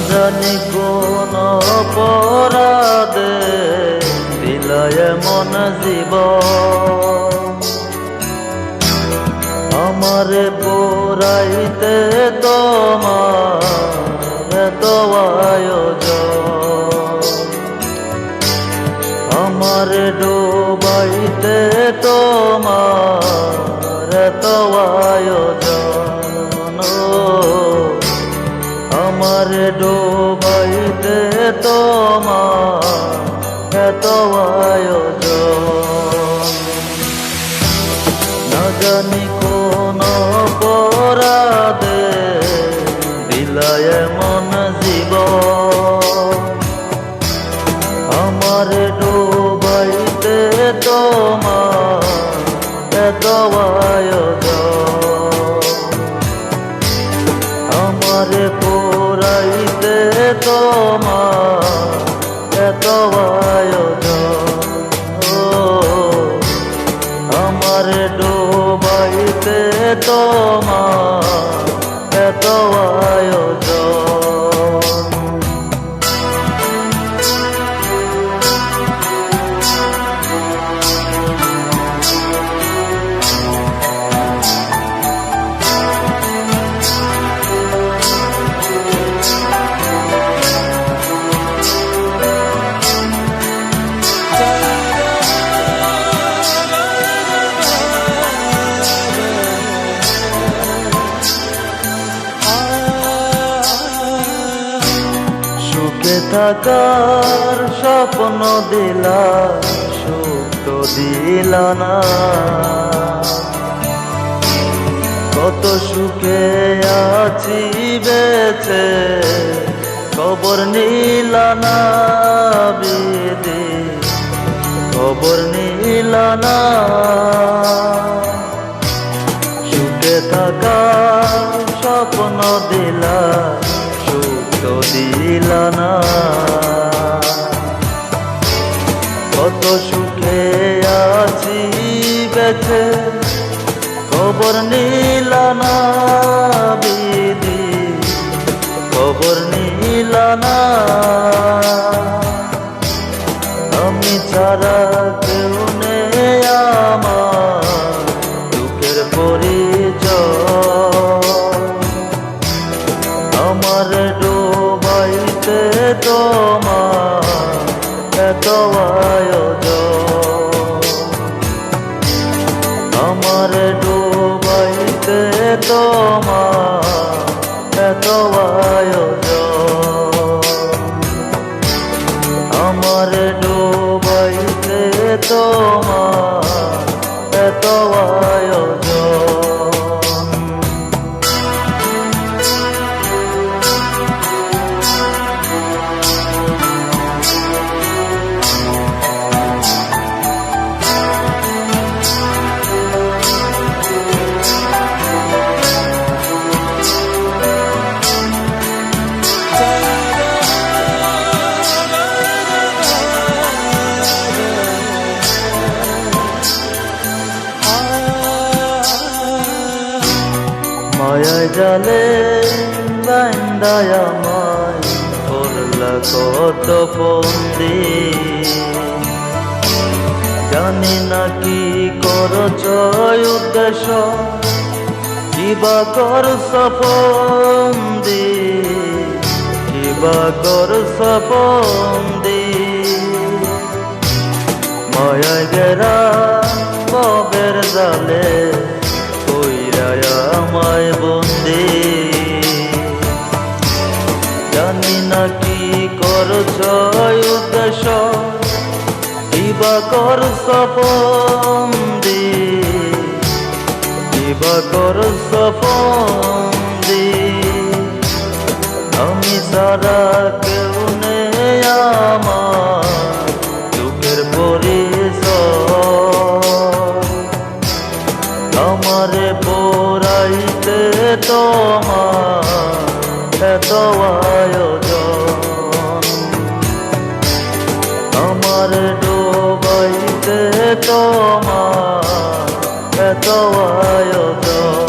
জানি কোন অপরাধে দিলায় মন জীব আমারে পোড়াইতে তোমার এত আয়োজন আমারে ডোবাইতে তোমার এত আয়োজন আমারে ডোবাইতে তোমার এত আয়োজন না জানি কোন অপরাধে দিলায় মন জীব আমারে ডোবাইতে তোমার এত আয়োজন আমারে পোড়াইতে তোমার এত আয়োজন আমারে ডোবাইতে তোমার এত আয়োজন সুখে থাকার স্বপ্ন দিলা সুখ তো দিলা না কত সুখে আছি বেঁচে খবর নিলা না বিধি খবর নিলা না সুখে থাকার স্বপ্ন দিলা তো দিলা না কত সুখে আছি বেঁচে খবর নিলা না বিধি খবর নিলা না আমি ছাড়া কেউ নেই আমার দুঃখের পরিচয় আমার ডোবাইতে তোমার এত আয়োজন আমার ডোবাইতে তোমার এত আয়োজন আমার ডোবাইতে তোমার এত আয়োজন মায়ায় জালে বান্দায় আমায় করলা কত বন্দি জানি না কি করছ উদ্দেশ্য কিবা করছ বন্দি কিবা করছ বন্দি মায়ায় গেরা ববের জালে আমায় বন্দি জানি না কি করছ উদ্দেশ্য কিবা করছ বন্দি কিবা করছ বন্দি আমি সারা কেউ নেই আমার দুঃখের পরিচয় আমারে পোড়াইতে তোমার এত আয়োজন আমারে ডোবাইতে তোমার এত আয়োজন